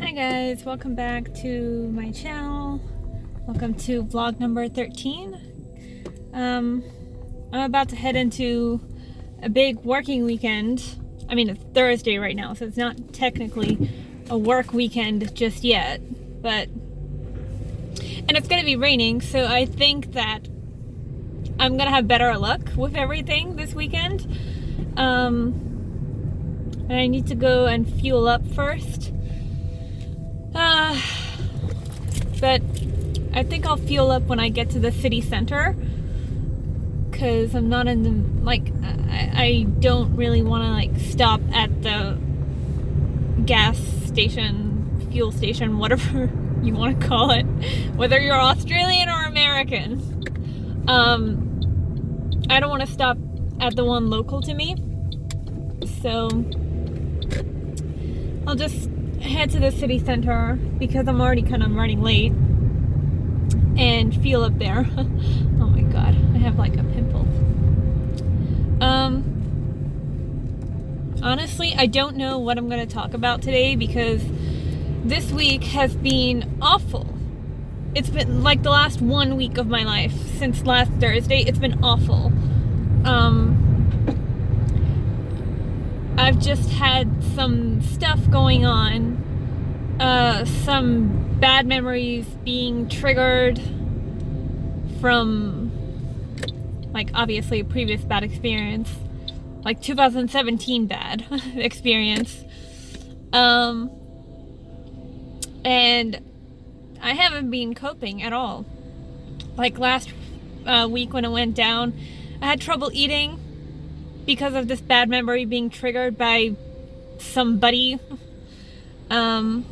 Hi guys, welcome back to my channel. Welcome to vlog number 13. I'm about to head into a big working weekend. I mean, it's Thursday right now, so it's not technically a work weekend just yet, but and it's gonna be raining, so I think that I'm gonna have better luck with everything this weekend. And I need to go and fuel up first. But I think I'll fuel up when I get to the city center, because I'm not in the, I don't really want to stop at the gas station, fuel station, whatever you want to call it, whether you're Australian or American. I don't want to stop at the one local to me, so I'll just head to the city center because I'm already kind of running late and fuel up there. Oh my god, I have like a pimple. Honestly, I don't know what I'm going to talk about today because this week has been awful. It's been like the last 1 week of my life since last Thursday. It's been awful. I've just had some stuff going on, some bad memories being triggered from, obviously a previous bad experience, 2017 bad experience, and I haven't been coping at all. Last week when it went down, I had trouble eating because of this bad memory being triggered by somebody. I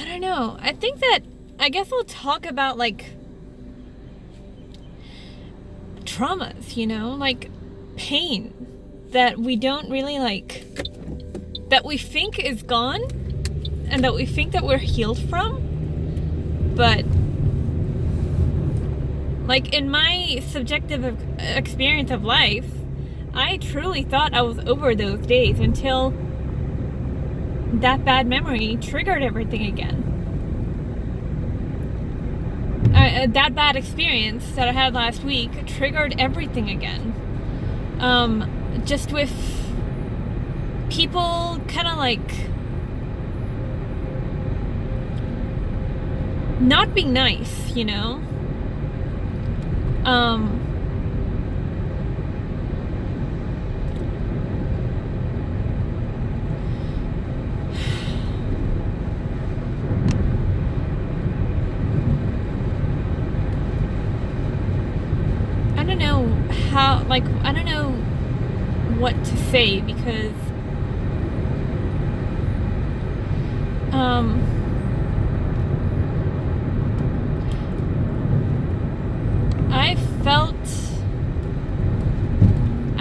don't know. I think that, I guess I'll talk about traumas, pain that we don't really that we think is gone and that we think that we're healed from, but in my subjective experience of life, I truly thought I was over those days until that bad memory triggered everything again. That bad experience that I had last week triggered everything again. Just with people kind of not being nice, I don't know how, I don't know what to say because,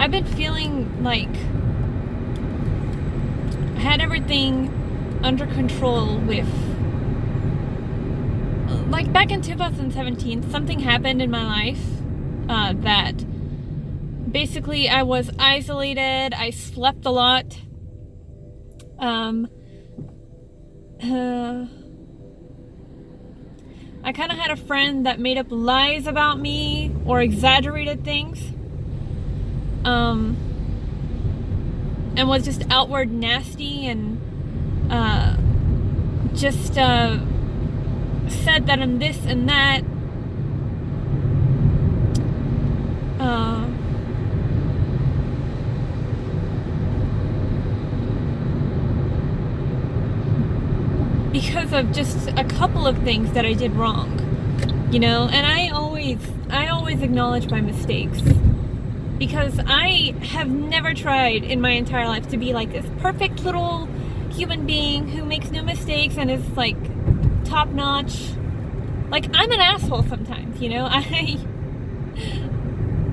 I've been feeling like I had everything under control with, back in 2017, something happened in my life that basically I was isolated, I slept a lot, I kind of had a friend that made up lies about me or exaggerated things, and was just outward nasty and just said that I'm this and that. Because of just a couple of things that I did wrong, and I always acknowledge my mistakes, because I have never tried in my entire life to be this perfect little human being who makes no mistakes and is top notch. I'm an asshole sometimes,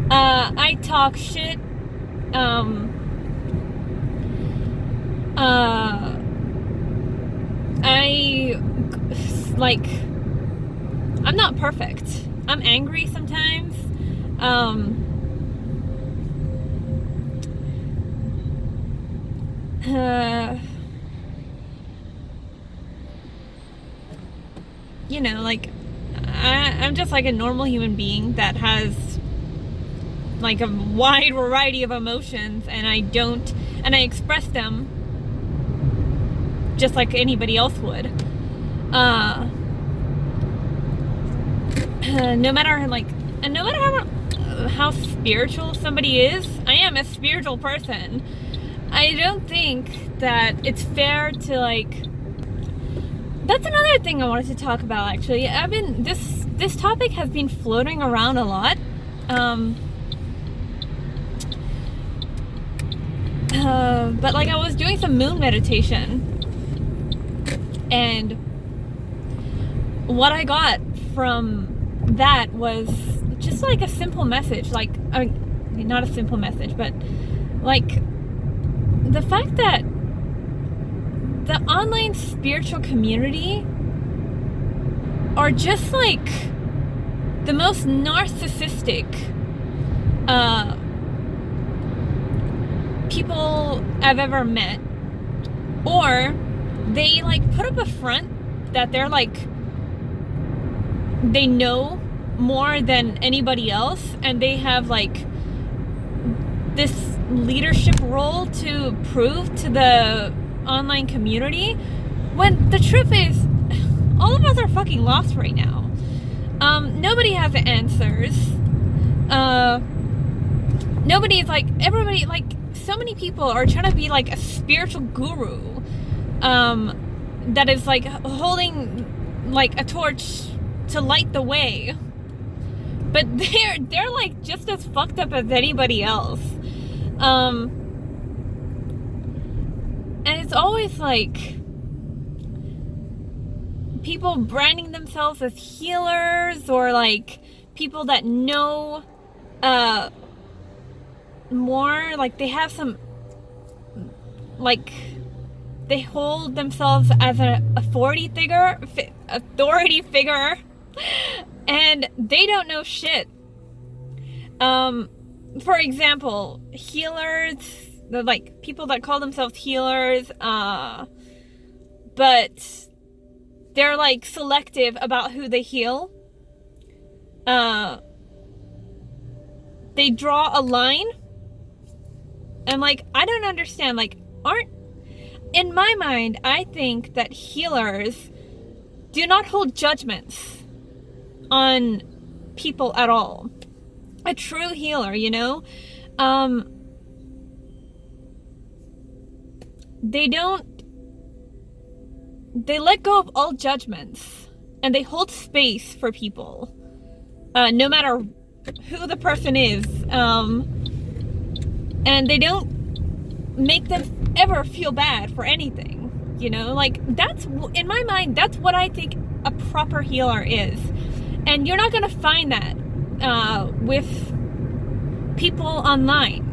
I talk shit, I'm not perfect. I'm angry sometimes. you know, like, I'm just like a normal human being that has like a wide variety of emotions, and I express them just like anybody else would. No matter how spiritual somebody is, I am a spiritual person. I don't think that it's fair to like. That's another thing I wanted to talk about. Actually, this topic has been floating around a lot. But like I was doing some moon meditation, and what I got from that was just like a simple message. Like, I mean, not a simple message, but like the fact that the online spiritual community are just like the most narcissistic people I've ever met. Or they like put up a front that they're like, they know more than anybody else, and they have like this leadership role to prove to the online community, when the truth is all of us are fucking lost right now. Nobody has the answers. Nobody's like, everybody, like, so many people are trying to be like a spiritual guru that is like holding like a torch to light the way, but they're like just as fucked up as anybody else. And it's always like people branding themselves as healers, or like people that know more, like they have some, like they hold themselves as an authority figure, and they don't know shit. For example, healers, the like people that call themselves healers, but they're like selective about who they heal. They draw a line. And like, I don't understand, like, in my mind, I think that healers do not hold judgments on people at all. A true healer, you know, they let go of all judgments, and they hold space for people, no matter who the person is, and they don't make them ever feel bad for anything, you know, like that's, in my mind, that's what I think a proper healer is. And you're not gonna find that with people online,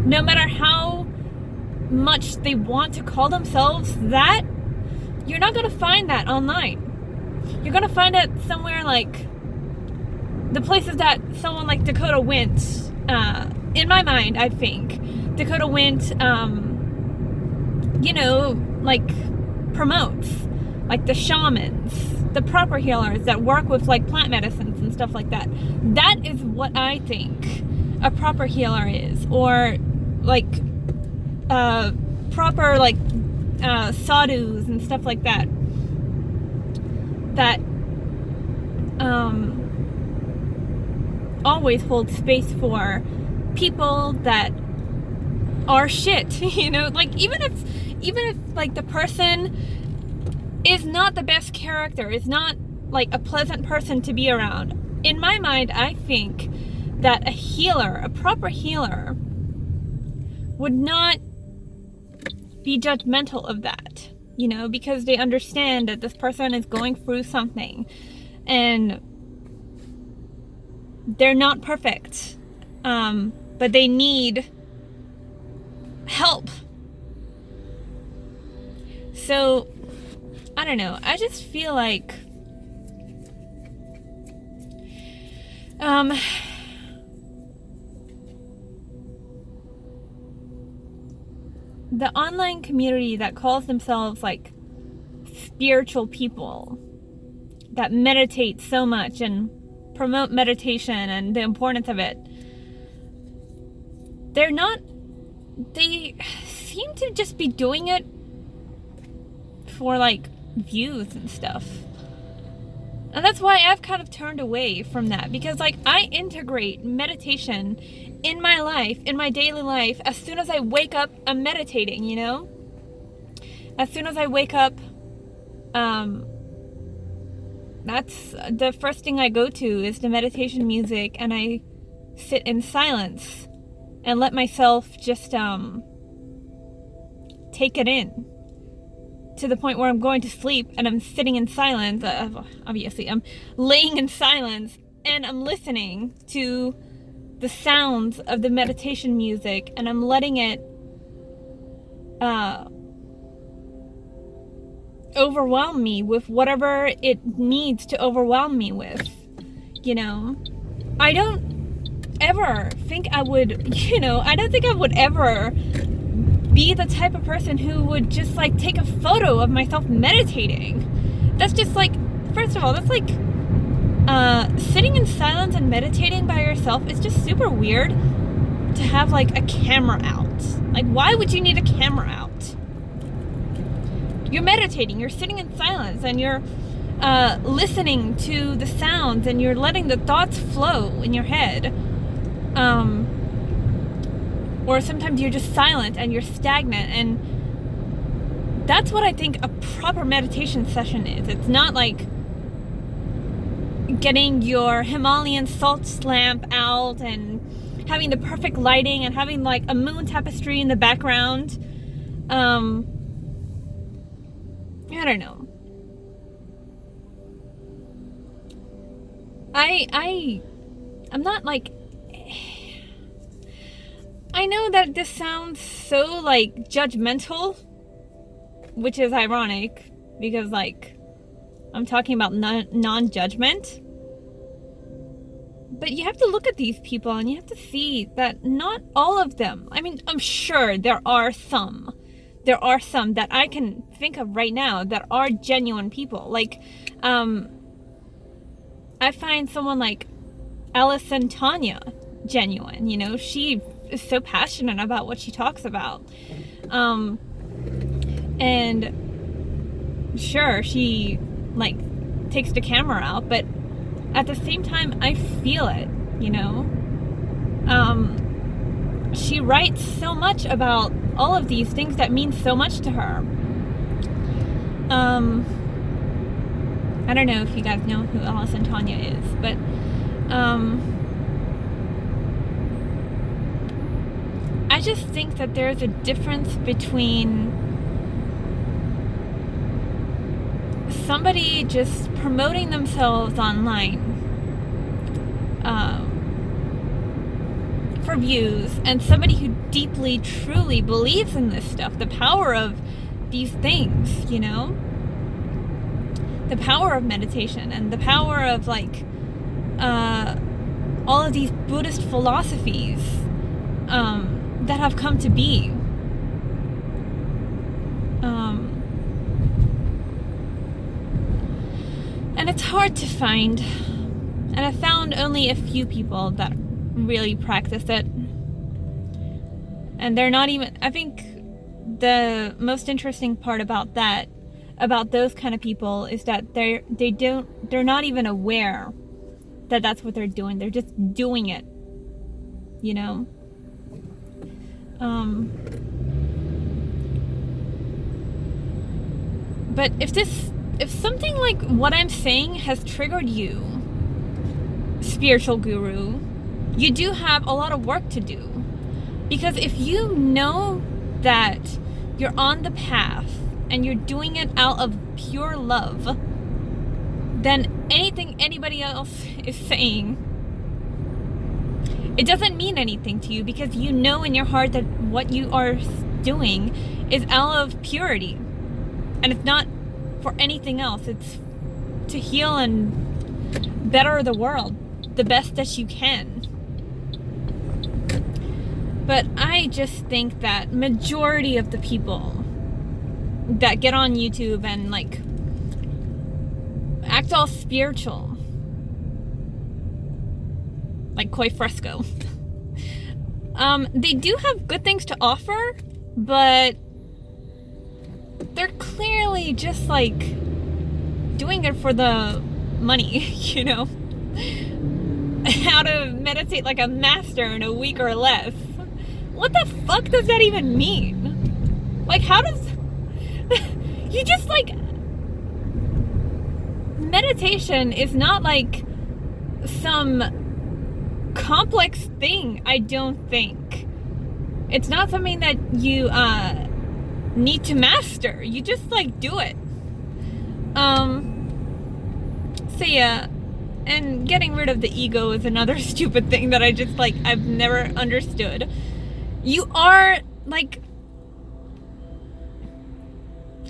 no matter how much they want to call themselves that. You're not gonna find that online. You're gonna find it somewhere like the places that someone like Dakota Wint, in my mind, I think Dakota Wint, you know, like promotes, like the shamans, the proper healers that work with like plant medicines and stuff like that. That is what I think a proper healer is, or like proper like sadhus and stuff like that. That always hold space for people that are shit, you know, like even if like the person is not the best character, is not like a pleasant person to be around, in my mind, I think that a healer, a proper healer, would not be judgmental of that, you know, because they understand that this person is going through something and they're not perfect, but they need help. So I don't know, I just feel like the online community that calls themselves like spiritual people that meditate so much and promote meditation and the importance of it, they seem to just be doing it for like views and stuff. And that's why I've kind of turned away from that, because like I integrate meditation in my life, in my daily life. As soon as I wake up, I'm meditating, you know? As soon as I wake up, that's the first thing I go to is the meditation music, and I sit in silence and let myself just take it in to the point where I'm going to sleep and I'm sitting in silence. Obviously, I'm laying in silence and I'm listening to the sounds of the meditation music, and I'm letting it overwhelm me with whatever it needs to overwhelm me with, you know? I don't ever think I would, I don't think I would ever be the type of person who would just like take a photo of myself meditating. That's just like, first of all, that's like sitting in silence and meditating by yourself is just super weird to have like a camera out. Like, why would you need a camera out? You're meditating, you're sitting in silence, and you're listening to the sounds, and you're letting the thoughts flow in your head. Or sometimes you're just silent and you're stagnant, and that's what I think a proper meditation session is. It's not like getting your Himalayan salt lamp out and having the perfect lighting and having like a moon tapestry in the background. I don't know. I'm not like, I know that this sounds so like judgmental, which is ironic because like I'm talking about non-judgment. But you have to look at these people and you have to see that not all of them, I mean, I'm sure there are some that I can think of right now that are genuine people. Like, I find someone like Alison Tanya genuine, she is so passionate about what she talks about. And sure, she like takes the camera out, but at the same time, I feel it, she writes so much about all of these things that mean so much to her. I don't know if you guys know who Alison Tanya is, but I just think that there's a difference between somebody just promoting themselves online for views and somebody who deeply, truly believes in this stuff, the power of these things, the power of meditation and the power of like all of these Buddhist philosophies that have come to be. And it's hard to find, and I found only a few people that really practice it, and they're not even, I think the most interesting part about those kind of people is that they're not even aware that that's what they're doing. They're just doing it, but if something like what I'm saying has triggered you, spiritual guru, you do have a lot of work to do. Because if you know that you're on the path and you're doing it out of pure love, then anything anybody else is saying, it doesn't mean anything to you, because you know in your heart that what you are doing is out of purity. And it's not for anything else. It's to heal and better the world the best that you can. But I just think that majority of the people that get on YouTube and like act all spiritual, like Koi Fresco, they do have good things to offer, but they're clearly just like doing it for the money, you know? How to meditate like a master in a week or less. What the fuck does that even mean? Like, how does... You just, like... Meditation is not, like, some complex thing, I don't think. It's not something that you, need to master. You just, like, do it. So, yeah. And getting rid of the ego is another stupid thing that I just, like, I've never understood. You are, like,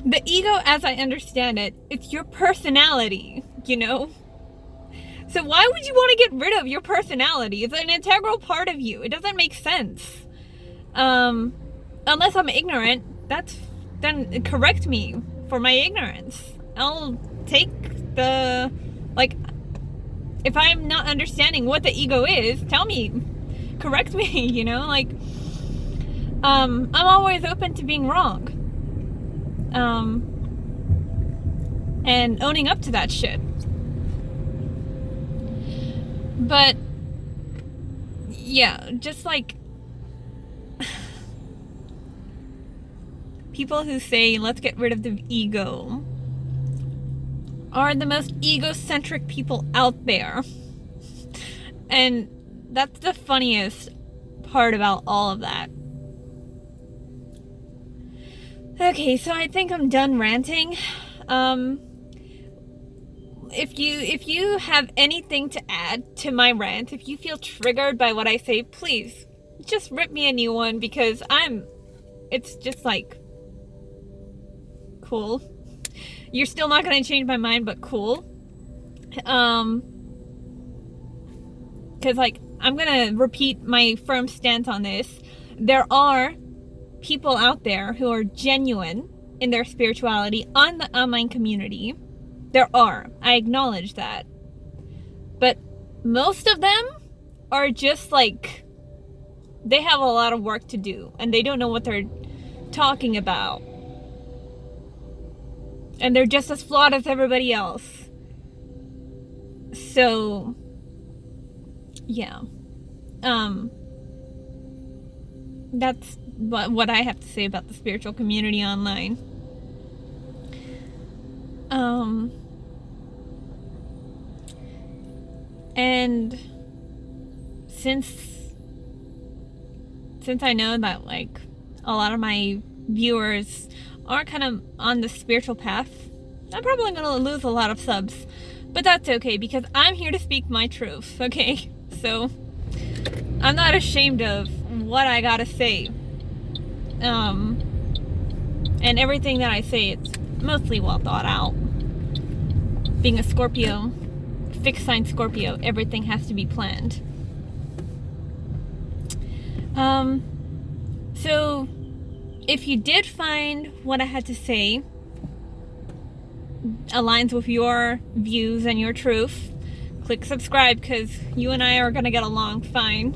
the ego, as I understand it, it's your personality, you know? So why would you want to get rid of your personality? It's an integral part of you. It doesn't make sense. Unless I'm ignorant, then correct me for my ignorance. I'll take the, like, if I'm not understanding what the ego is, tell me, correct me, you know, like, I'm always open to being wrong. And owning up to that shit. But, yeah, just like, people who say, let's get rid of the ego, are the most egocentric people out there. And that's the funniest part about all of that. Okay, so I think I'm done ranting. If you have anything to add to my rant, if you feel triggered by what I say, please just rip me a new one, because it's just like, cool. You're still not gonna change my mind, but cool. Cause like, I'm gonna repeat my firm stance on this. There are people out there who are genuine in their spirituality on the online community. There are. I acknowledge that. But most of them are just like, they have a lot of work to do and they don't know what they're talking about. And they're just as flawed as everybody else. So, yeah. That's what I have to say about the spiritual community online. And since I know that like a lot of my viewers are kind of on the spiritual path, I'm probably gonna lose a lot of subs, but that's okay because I'm here to speak my truth, okay? So I'm not ashamed of what I gotta say. And everything that I say, it's mostly well thought out. Being a Scorpio, fixed sign Scorpio, everything has to be planned. So if you did find what I had to say aligns with your views and your truth, click subscribe, because you and I are gonna get along fine,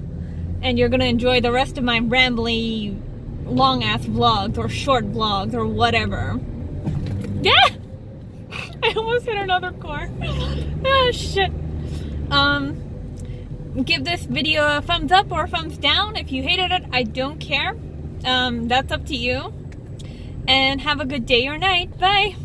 and you're gonna enjoy the rest of my rambly long ass vlogs or short vlogs or whatever. Yeah, I almost hit another car. Oh shit. Give this video a thumbs up or a thumbs down. If you hated it, I don't care. That's up to you. And have a good day or night. Bye.